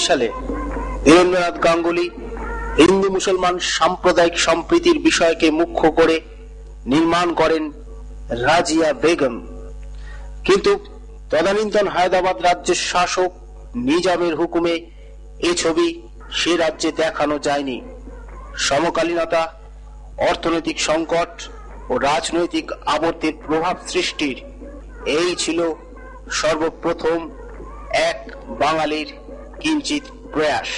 সালে ধীরেন্দ্রনাথ গাঙ্গুলি হিন্দু মুসলমান সাম্প্রদায়িক সম্প্রীতির বিষয়কে মুখ্য করে নির্মাণ করেন রাজিয়া বেগম। কিন্তু তদানীন্তন হায়দ্রাবাদ রাজ্যের শাসক নিজামের হুকুমে এ ছবি সে রাজ্যে দেখানো যায়নি। সমকালীনতা, অর্থনৈতিক সংকট ও রাজনৈতিক আবর্তের প্রভাব সৃষ্টির এই ছিল সর্বপ্রথম এক বাঙালির কিঞ্চিত প্রয়াস।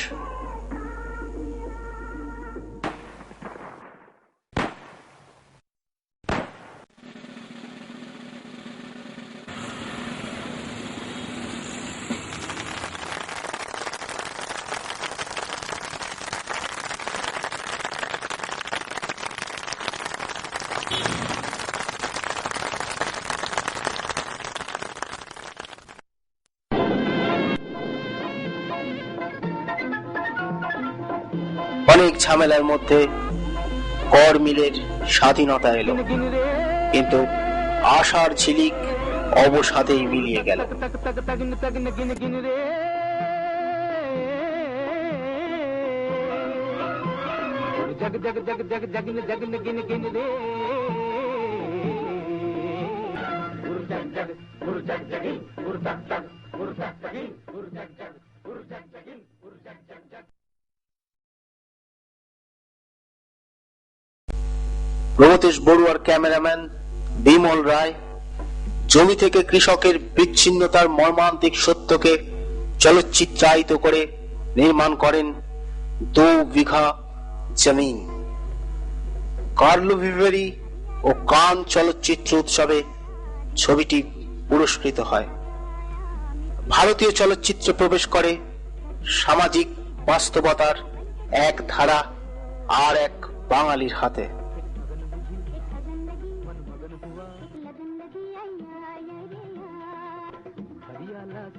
অনেক ঝামেলার মধ্যে কর মিলের স্বাধীনতা এলো, কিন্তু আশার ঝিলিক অবসাদেই মিলিয়ে গেল। প্রমথেশ বড়ুয়ার ক্যামেরাম্যান বিমল রায় জমি থেকে কৃষকের বিচ্ছিন্নতার মর্মান্তিক সত্যকে চলচ্চিত্রায়িত করে নির্মাণ করেন 2 বিঘা জমিন। কার্লো ভিভেরি ও কান চলচ্চিত্র উৎসবে ছবিটি পুরস্কৃত হয়। ভারতীয় চলচ্চিত্রে প্রবেশ করে সামাজিক বাস্তবতার এক ধারা আর এক বাঙালির হাতে।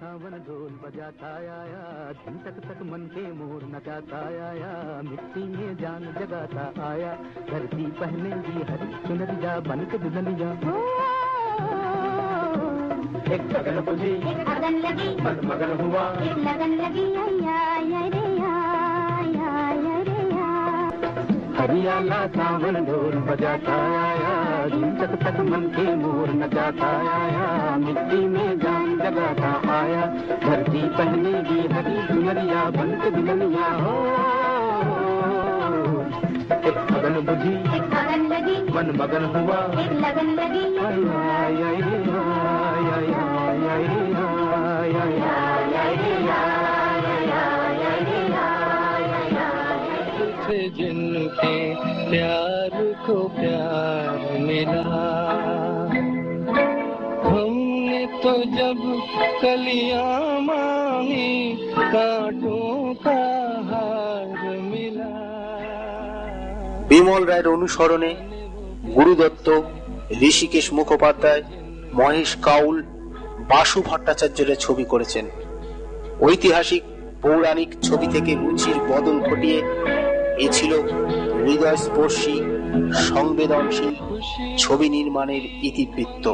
सावन ढोल बजाता आया, दिन तक तक मन के मोर नचाता आया, मिट्टी में जान जगाता आया, धरती पहनेगी हरी चुनरिया बन के दुल्हनिया। एक लगन बुझी, एक अगन लगी, मन मगन हुआ, एक लगन लगी, आया रे आया रे आया। हरियाला सावन ढोल बजाता आया, दिन तक तक मन के मोर नचाता आया, मिट्टी में जान जगाता आया, धरती पहनेगी हरी चुनरिया बन के दुल्हनिया। हो एक अगन बुझी, एक अगन लगी, मन मगन हुआ, एक लगन लगी, आया आया रे आया आया रे आया आया रे आया। जिनके प्यार को प्यार मिला, हमने तो जब कलियां मांगी कांटों का हार मिला। বিমল রায়ের অনুসরণে গুরু দত্ত, ঋষিকেশ মুখোপাধ্যায়, মহেশ কাউল, বাসু ভট্টাচার্যরা ছবি করেছেন। ঐতিহাসিক পৌরাণিক ছবি থেকে রুচির বদল ঘটিয়ে এ ছিল হৃদয়স্পর্শী সংবেদনশীল ছবি নির্মাণের ইতিবৃত্ত।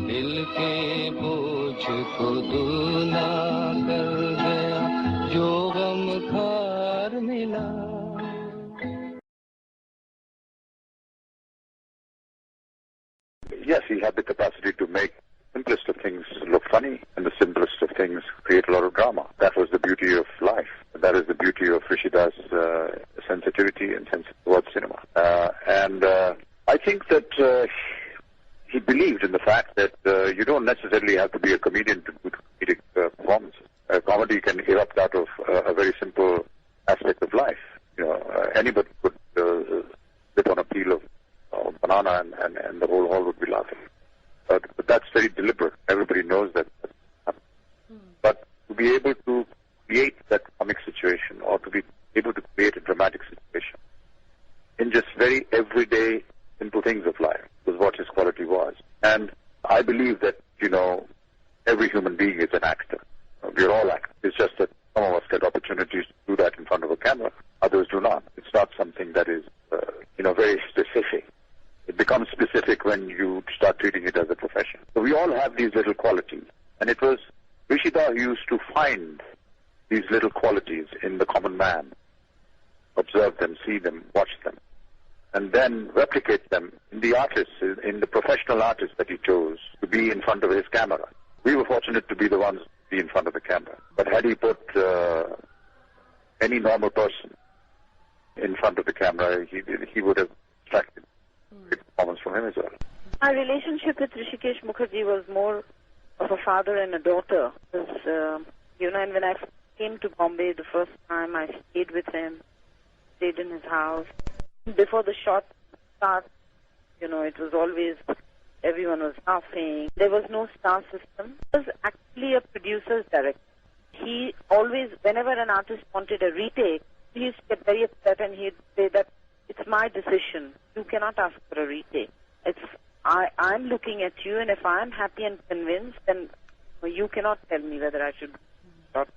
दिल के बोझ को दूना कर गया जो गम खार मिला। Yes, he had the capacity to make simplest of things look funny and the simplest of things create a lot of drama. That was the beauty of life. That is the beauty of Rishidas' sensitivity and sense towards cinema. I think that he believed in the fact that you don't necessarily have to be a comedian to do comedic performances. Comedy can erupt out of a very simple aspect of life. You know, anybody could slip on a peel of banana and the whole hall would be laughing. But that's very deliberate. Everybody knows that. But to be able to create that comic situation or to be able to create a dramatic situation in just very everyday simple things of life was what his quality was. And I believe that every human being is an actor. We're all actors. It's just that some of us get opportunities to do that in front of a camera. Others do not. It's not something that is, very specific. It becomes specific when you start treating it as a profession. So we all have these little qualities. And it was Rishida who used to find these little qualities in the common man, observe them, see them, watch them, and then replicate them in the artists, in the professional artists that he chose to be in front of his camera. We were fortunate to be the ones to be in front of the camera. But had he put any normal person in front of the camera, he would have extracted good performance from him as well. My relationship with Hrishikesh Mukherjee was more of a father and a daughter. Because, and when I came to Bombay the first time, I stayed with him, stayed in his house. Before the shot starts, it was always, everyone was laughing. There was no star system. He was actually a producer's director. He always, whenever an artist wanted a retake, he used to get very upset and he'd say that it's my decision. You cannot ask for a retake. I'm looking at you, and if I'm happy and convinced, then you cannot tell me whether I should shot